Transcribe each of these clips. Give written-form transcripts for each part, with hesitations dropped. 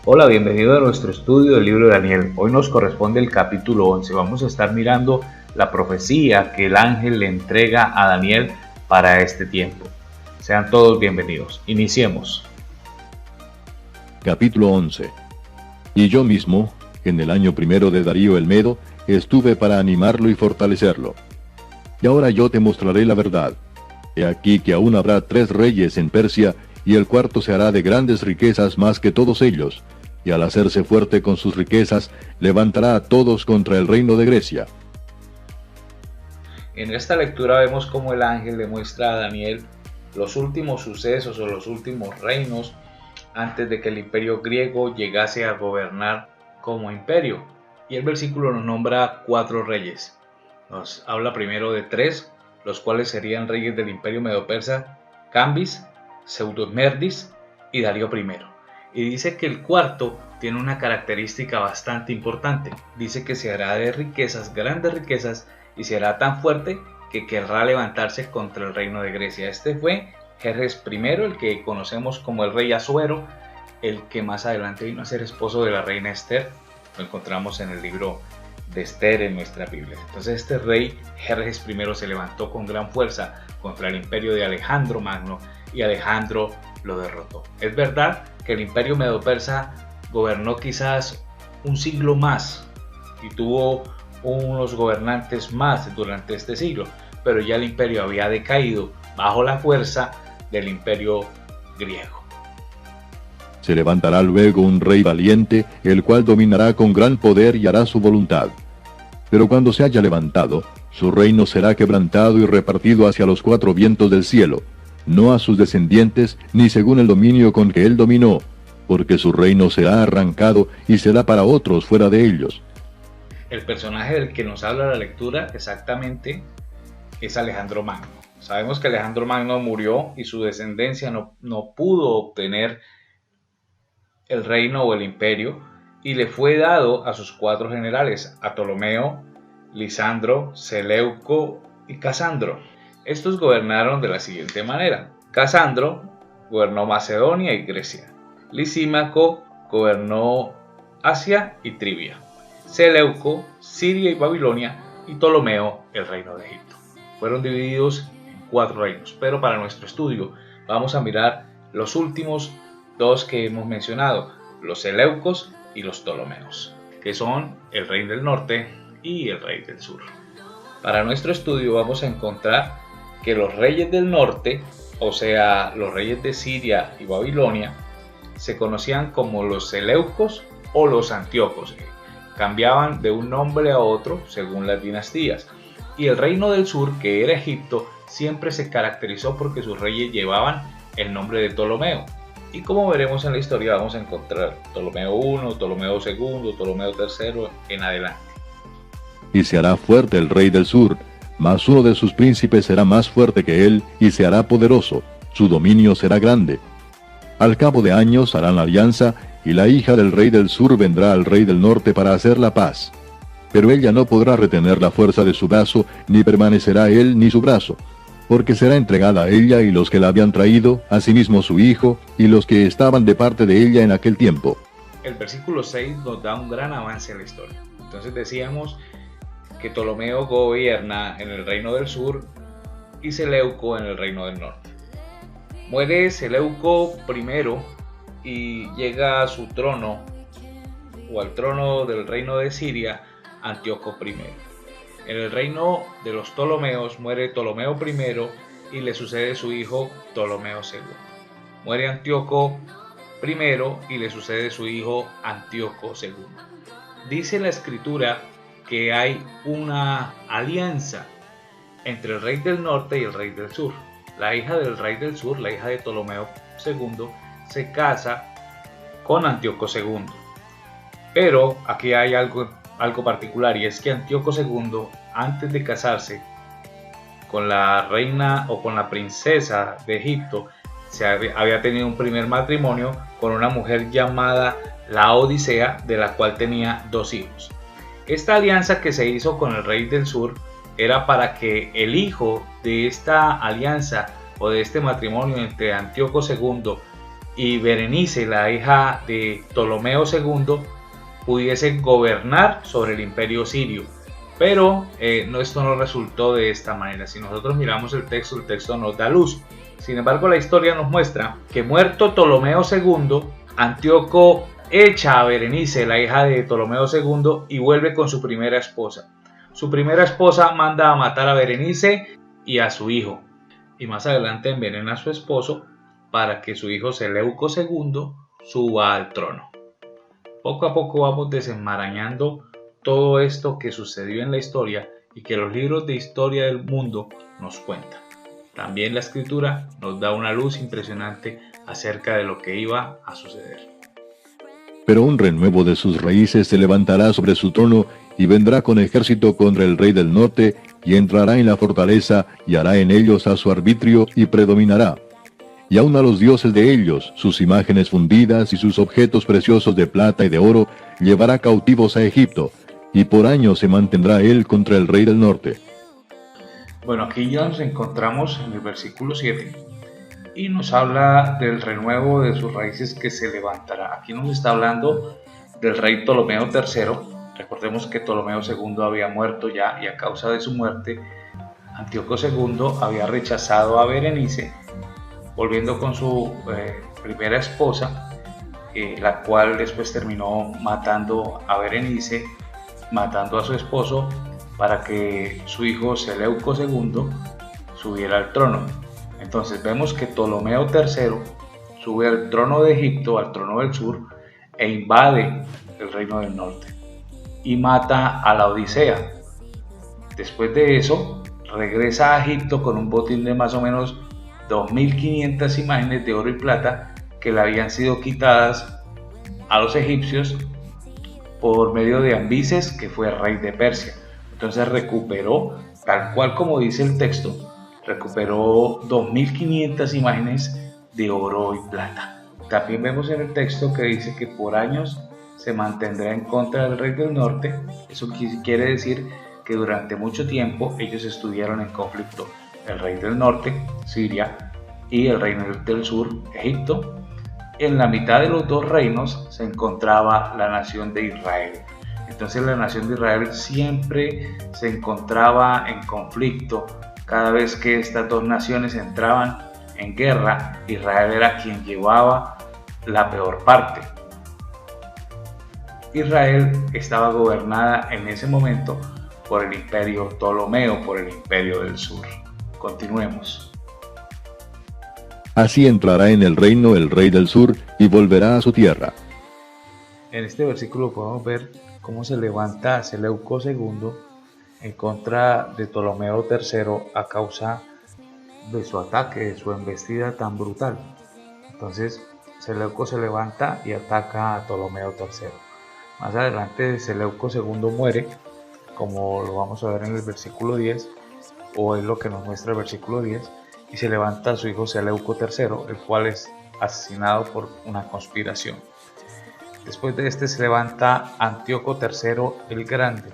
Hola, bienvenido a nuestro estudio del libro de Daniel. Hoy nos corresponde el capítulo 11. Vamos a estar mirando la profecía que el ángel le entrega a Daniel para este tiempo. Sean todos bienvenidos. Iniciemos. Capítulo 11. Y yo mismo, en el año primero de Darío el Medo, estuve para animarlo y fortalecerlo. Y ahora yo te mostraré la verdad. He aquí que aún habrá 3 reyes en Persia, y el cuarto se hará de grandes riquezas más que todos ellos, y al hacerse fuerte con sus riquezas, levantará a todos contra el reino de Grecia. En esta lectura vemos cómo el ángel le muestra a Daniel los últimos sucesos o los últimos reinos antes de que el imperio griego llegase a gobernar como imperio. Y el versículo nos nombra 4 reyes. Nos habla primero de 3, los cuales serían reyes del imperio medo-persa: Cambis, Pseudo-Merdis y Darío I. Y dice que el cuarto tiene una característica bastante importante. Dice que se hará de riquezas, grandes riquezas, y será tan fuerte que querrá levantarse contra el reino de Grecia. Este fue Jerjes I, el que conocemos como el rey Asuero, el que más adelante vino a ser esposo de la reina Esther. Lo encontramos en el libro de Esther en nuestra Biblia. Entonces este rey Jerjes I se levantó con gran fuerza contra el imperio de Alejandro Magno y Alejandro lo derrotó. Es verdad que el imperio medo-persa gobernó quizás un siglo más y tuvo unos gobernantes más durante este siglo, pero ya el imperio había decaído bajo la fuerza del imperio griego. Se levantará luego un rey valiente, el cual dominará con gran poder y hará su voluntad. Pero cuando se haya levantado, su reino será quebrantado y repartido hacia los 4 vientos del cielo, no a sus descendientes, ni según el dominio con que él dominó, porque su reino será arrancado y será para otros fuera de ellos. El personaje del que nos habla la lectura exactamente es Alejandro Magno. Sabemos que Alejandro Magno murió y su descendencia no pudo obtener el reino o el imperio, y le fue dado a sus 4 generales: a Ptolomeo, Lisandro, Seleuco y Casandro. Estos gobernaron de la siguiente manera. Casandro gobernó Macedonia y Grecia. Lisímaco gobernó Asia y Tribia. Seleuco, Siria y Babilonia, y Ptolomeo, el reino de Egipto. Fueron divididos en 4 reinos, pero para nuestro estudio vamos a mirar los últimos 2 que hemos mencionado, los Seleucos y los Ptolomeos, que son el rey del norte y el rey del sur. Para nuestro estudio vamos a encontrar que los reyes del norte, o sea, los reyes de Siria y Babilonia, se conocían como los Seleucos o los Antíocos. Cambiaban de un nombre a otro según las dinastías. Y el reino del sur, que era Egipto, siempre se caracterizó porque sus reyes llevaban el nombre de Ptolomeo. Y como veremos en la historia, vamos a encontrar Ptolomeo I, Ptolomeo II, Ptolomeo III en adelante. Y se hará fuerte el rey del sur, mas uno de sus príncipes será más fuerte que él, y se hará poderoso, su dominio será grande. Al cabo de años harán alianza, y la hija del rey del sur vendrá al rey del norte para hacer la paz. Pero ella no podrá retener la fuerza de su brazo, ni permanecerá él ni su brazo, porque será entregada a ella y los que la habían traído, asimismo su hijo, y los que estaban de parte de ella en aquel tiempo. El versículo 6 nos da un gran avance en la historia. Entonces decíamos que Ptolomeo gobierna en el reino del sur y Seleuco en el reino del norte. Muere Seleuco primero y llega a su trono, o al trono del reino de Siria, Antíoco I. En el reino de los Ptolomeos muere Ptolomeo I y le sucede su hijo Ptolomeo II. Muere Antíoco I y le sucede su hijo Antíoco II. Dice la escritura que hay una alianza entre el rey del norte y el rey del sur. La hija del rey del sur, la hija de Ptolomeo II, se casa con Antíoco II. Pero aquí hay algo particular, y es que Antíoco II, antes de casarse con la reina o con la princesa de Egipto, había tenido un primer matrimonio con una mujer llamada la Odisea, de la cual tenía 2 hijos. Esta alianza que se hizo con el rey del sur era para que el hijo de esta alianza o de este matrimonio entre Antíoco II y Berenice, la hija de Ptolomeo II, pudiese gobernar sobre el imperio sirio. Pero esto no resultó de esta manera. Si nosotros miramos el texto nos da luz. Sin embargo, la historia nos muestra que muerto Ptolomeo II, Antíoco echa a Berenice, la hija de Ptolomeo II, y vuelve con su primera esposa. Su primera esposa manda a matar a Berenice y a su hijo, y más adelante envenena a su esposo para que su hijo Seleuco II suba al trono. Poco a poco vamos desenmarañando todo esto que sucedió en la historia y que los libros de historia del mundo nos cuentan. También la escritura nos da una luz impresionante acerca de lo que iba a suceder. Pero un renuevo de sus raíces se levantará sobre su trono y vendrá con ejército contra el rey del norte y entrará en la fortaleza y hará en ellos a su arbitrio y predominará. Y aun a los dioses de ellos, sus imágenes fundidas y sus objetos preciosos de plata y de oro, llevará cautivos a Egipto, y por años se mantendrá él contra el rey del norte. Bueno, aquí ya nos encontramos en el versículo 7 y nos habla del renuevo de sus raíces que se levantará. Aquí nos está hablando del rey Ptolomeo III. Recordemos que Ptolomeo II había muerto ya y a causa de su muerte, Antíoco II había rechazado a Berenice, volviendo con su primera esposa, la cual después terminó matando a Berenice, matando a su esposo para que su hijo Seleuco II subiera al trono. Entonces vemos que Ptolomeo III sube al trono de Egipto, al trono del sur, e invade el reino del norte y mata a la Odisea. Después de eso regresa a Egipto con un botín de más o menos 2.500 imágenes de oro y plata que le habían sido quitadas a los egipcios por medio de Ambises, que fue rey de Persia. Entonces recuperó, tal cual como dice el texto, recuperó 2.500 imágenes de oro y plata. También vemos en el texto que dice que por años se mantendrá en contra del rey del norte. Eso quiere decir que durante mucho tiempo ellos estuvieron en conflicto. El rey del norte, Siria, y el reino del sur, Egipto. En la mitad de los dos reinos se encontraba la nación de Israel. Entonces la nación de Israel siempre se encontraba en conflicto. Cada vez que estas dos naciones entraban en guerra, Israel era quien llevaba la peor parte. Israel estaba gobernada en ese momento por el imperio Ptolomeo, por el imperio del sur. Continuemos. Así entrará en el reino el rey del sur y volverá a su tierra. En este versículo podemos ver cómo se levanta Seleuco II en contra de Ptolomeo III a causa de su ataque, de su embestida tan brutal. Entonces Seleuco se levanta y ataca a Ptolomeo III. Más adelante Seleuco II muere, como lo vamos a ver en el versículo 10, o es lo que nos muestra el versículo 10, y se levanta a su hijo Seleuco III, el cual es asesinado por una conspiración. Después de este se levanta Antíoco III el Grande.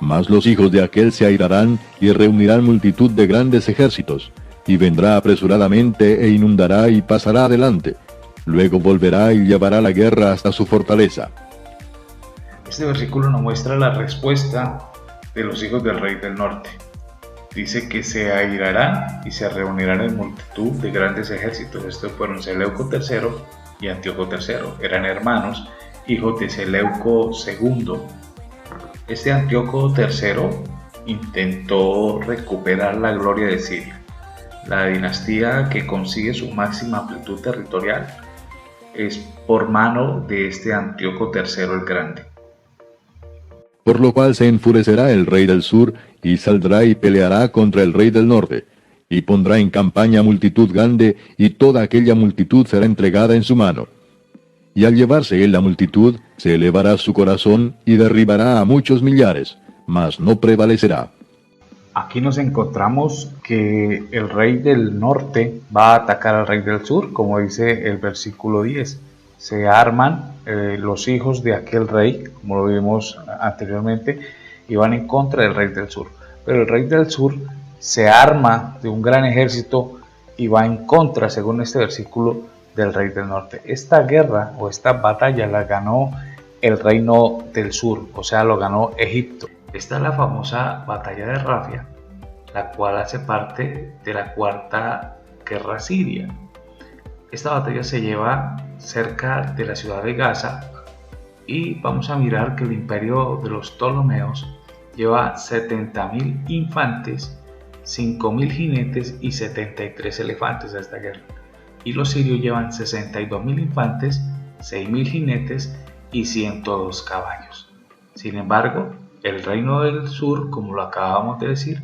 Mas los hijos de aquel se airarán y reunirán multitud de grandes ejércitos, y vendrá apresuradamente e inundará y pasará adelante. Luego volverá y llevará la guerra hasta su fortaleza. Este versículo nos muestra la respuesta de los hijos del rey del norte. Dice que se airarán y se reunirán en multitud de grandes ejércitos. Estos fueron Seleuco III y Antíoco III. Eran hermanos, hijos de Seleuco II. Este Antíoco III intentó recuperar la gloria de Siria. La dinastía que consigue su máxima amplitud territorial es por mano de este Antíoco III el Grande. Por lo cual se enfurecerá el rey del sur, y saldrá y peleará contra el rey del norte, y pondrá en campaña multitud grande, y toda aquella multitud será entregada en su mano. Y al llevarse él la multitud, se elevará su corazón, y derribará a muchos millares, mas no prevalecerá. Aquí nos encontramos que el rey del norte va a atacar al rey del sur, como dice el versículo 10. Se arman los hijos de aquel rey, como lo vimos anteriormente, y van en contra del rey del sur. Pero el rey del sur se arma de un gran ejército y va en contra, según este versículo, del rey del norte. Esta guerra o esta batalla la ganó el reino del sur, o sea, lo ganó Egipto. Esta es la famosa batalla de Rafia, la cual hace parte de la cuarta guerra siria. Esta batalla se lleva cerca de la ciudad de Gaza y vamos a mirar que el imperio de los Ptolomeos lleva 70.000 infantes, 5.000 jinetes y 73 elefantes a esta guerra. Y los sirios llevan 62.000 infantes, 6.000 jinetes y 102 caballos. Sin embargo, el reino del sur, como lo acabamos de decir,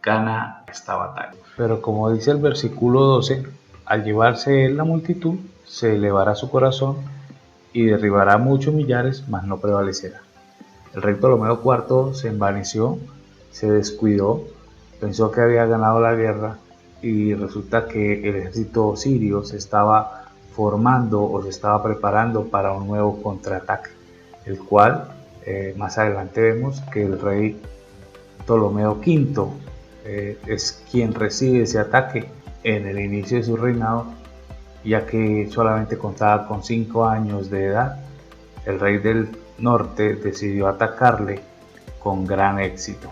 gana esta batalla. Pero como dice el versículo 12, al llevarse él la multitud, se elevará su corazón y derribará muchos millares, mas no prevalecerá. El rey Ptolomeo IV se envaneció, se descuidó, pensó que había ganado la guerra y resulta que el ejército sirio se estaba formando o se estaba preparando para un nuevo contraataque, el cual más adelante vemos que el rey Ptolomeo V es quien recibe ese ataque en el inicio de su reinado, ya que solamente contaba con 5 años de edad. El rey del norte decidió atacarle con gran éxito.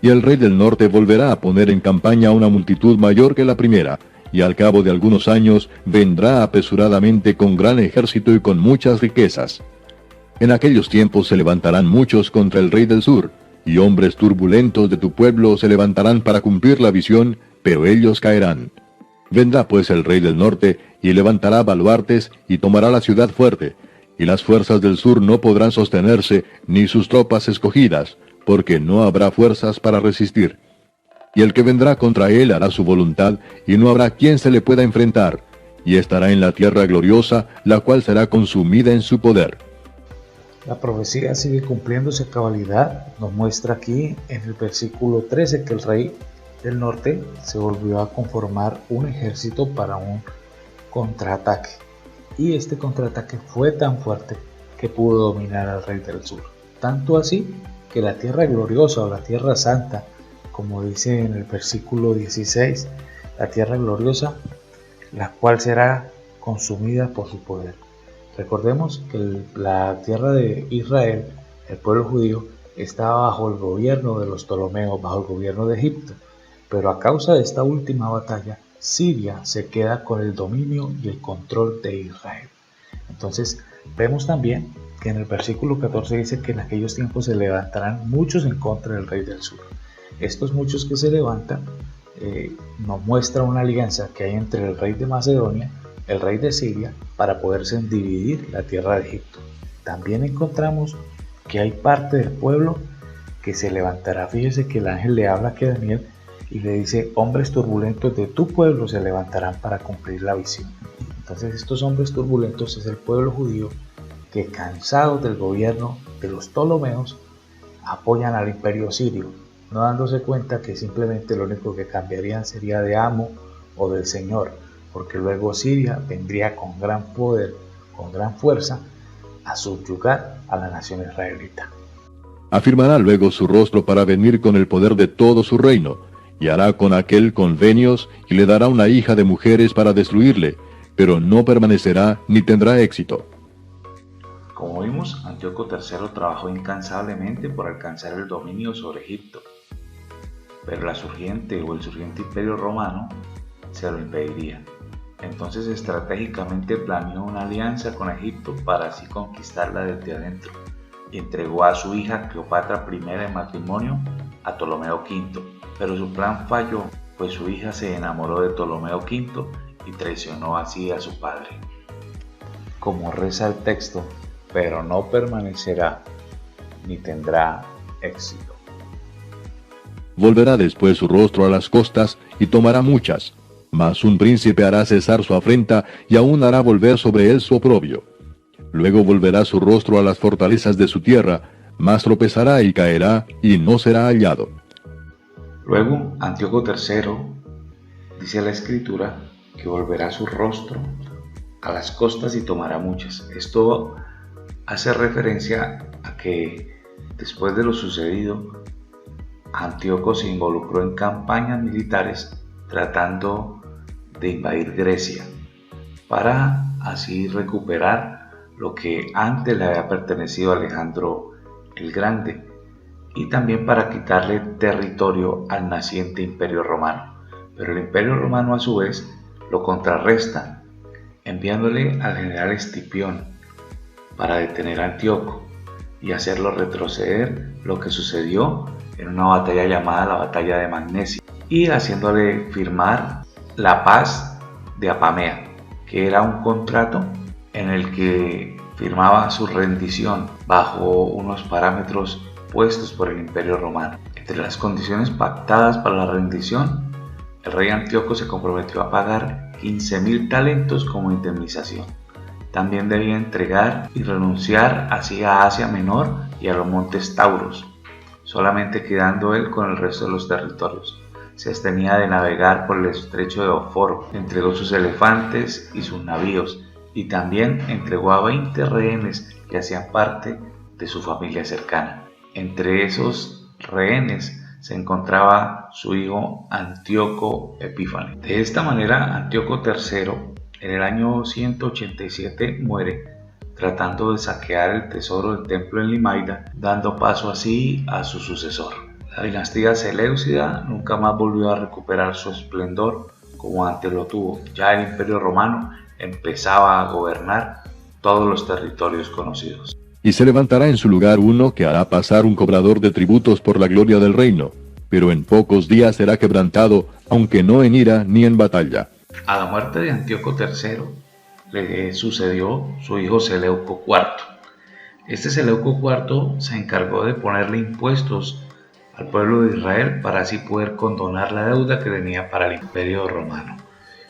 Y el rey del norte volverá a poner en campaña una multitud mayor que la primera, y al cabo de algunos años vendrá apresuradamente con gran ejército y con muchas riquezas. En aquellos tiempos se levantarán muchos contra el rey del sur, y hombres turbulentos de tu pueblo se levantarán para cumplir la visión, pero ellos caerán. Vendrá pues el rey del norte, y levantará baluartes, y tomará la ciudad fuerte, y las fuerzas del sur no podrán sostenerse, ni sus tropas escogidas, porque no habrá fuerzas para resistir. Y el que vendrá contra él hará su voluntad, y no habrá quien se le pueda enfrentar, y estará en la tierra gloriosa, la cual será consumida en su poder. La profecía sigue cumpliéndose a cabalidad. Nos muestra aquí en el versículo 13 que el rey del norte se volvió a conformar un ejército para un contraataque. Y este contraataque fue tan fuerte que pudo dominar al rey del sur. Tanto así que la tierra gloriosa o la tierra santa, como dice en el versículo 16, la tierra gloriosa, la cual será consumida por su poder. Recordemos que la tierra de Israel, el pueblo judío, estaba bajo el gobierno de los Ptolomeos, bajo el gobierno de Egipto, pero a causa de esta última batalla, Siria se queda con el dominio y el control de Israel. Entonces, vemos también que en el versículo 14 dice que en aquellos tiempos se levantarán muchos en contra del rey del sur. Estos muchos que se levantan nos muestra una alianza que hay entre el rey de Macedonia, el rey de Siria, para poderse dividir la tierra de Egipto. También encontramos que hay parte del pueblo que se levantará. Fíjese que el ángel le habla a Daniel y le dice: hombres turbulentos de tu pueblo se levantarán para cumplir la visión. Entonces estos hombres turbulentos es el pueblo judío que, cansados del gobierno de los Ptolomeos, apoyan al imperio sirio, no dándose cuenta que simplemente lo único que cambiarían sería de amo o del señor, porque luego Siria vendría con gran poder, con gran fuerza, a subyugar a la nación israelita. Afirmará luego su rostro para venir con el poder de todo su reino, y hará con aquel convenios, y le dará una hija de mujeres para destruirle, pero no permanecerá ni tendrá éxito. Como vimos, Antíoco III trabajó incansablemente por alcanzar el dominio sobre Egipto, pero el surgiente imperio romano se lo impediría. Entonces estratégicamente planeó una alianza con Egipto para así conquistarla desde adentro, y entregó a su hija Cleopatra I en matrimonio a Ptolomeo V, pero su plan falló, pues su hija se enamoró de Ptolomeo V y traicionó así a su padre. Como reza el texto, pero no permanecerá ni tendrá éxito. Volverá después su rostro a las costas y tomará muchas, mas un príncipe hará cesar su afrenta y aún hará volver sobre él su oprobio. Luego volverá su rostro a las fortalezas de su tierra, mas tropezará y caerá y no será hallado. Luego Antíoco III, dice la escritura, que volverá su rostro a las costas y tomará muchas. Esto hace referencia a que después de lo sucedido, Antíoco se involucró en campañas militares tratando de invadir Grecia. para así recuperar lo que antes le había pertenecido a Alejandro el Grande, y también para quitarle territorio al naciente Imperio Romano. Pero el Imperio Romano a su vez lo contrarresta, enviándole al general Escipión para detener a Antíoco y hacerlo retroceder, lo que sucedió en una batalla llamada la Batalla de Magnesia, y haciéndole firmar la paz de Apamea, que era un contrato en el que firmaba su rendición bajo unos parámetros puestos por el Imperio Romano. Entre las condiciones pactadas para la rendición, el rey Antíoco se comprometió a pagar 15.000 talentos como indemnización. También debía entregar y renunciar así a Asia Menor y a los montes Tauros, solamente quedando él con el resto de los territorios. Se abstenía de navegar por el estrecho de Bósforo, entregó sus elefantes y sus navíos, y también entregó a 20 rehenes que hacían parte de su familia cercana. Entre esos rehenes se encontraba su hijo Antíoco Epífanes. De esta manera, Antíoco III en el año 187 muere, tratando de saquear el tesoro del templo en Limaida, dando paso así a su sucesor. La dinastía seleucida nunca más volvió a recuperar su esplendor como antes lo tuvo. Ya el Imperio Romano empezaba a gobernar todos los territorios conocidos. Y se levantará en su lugar uno que hará pasar un cobrador de tributos por la gloria del reino, pero en pocos días será quebrantado, aunque no en ira ni en batalla. A la muerte de Antíoco III le sucedió su hijo Seleuco IV. Este Seleuco IV se encargó de ponerle impuestos al pueblo de Israel para así poder condonar la deuda que tenía para el Imperio Romano,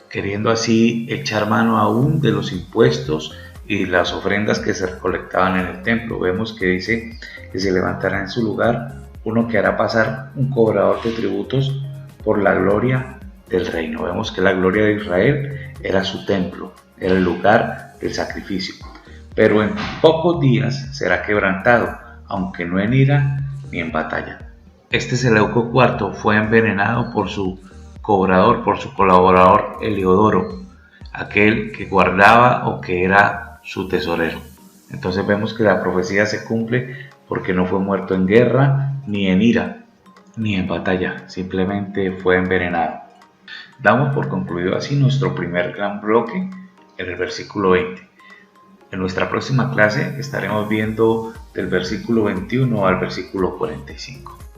queriendo así echar mano aún de los impuestos y las ofrendas que se recolectaban en el templo. Vemos que dice que se levantará en su lugar uno que hará pasar un cobrador de tributos por la gloria del reino. Vemos que la gloria de Israel era su templo, era el lugar del sacrificio, pero en pocos días será quebrantado, aunque no en ira ni en batalla. Este Seleuco IV fue envenenado por su cobrador, por su colaborador Heliodoro, aquel que guardaba o que era su tesorero. Entonces vemos que la profecía se cumple porque no fue muerto en guerra, ni en ira, ni en batalla, simplemente fue envenenado. Damos por concluido así nuestro primer gran bloque en el versículo 20. En nuestra próxima clase estaremos viendo del versículo 21 al versículo 45.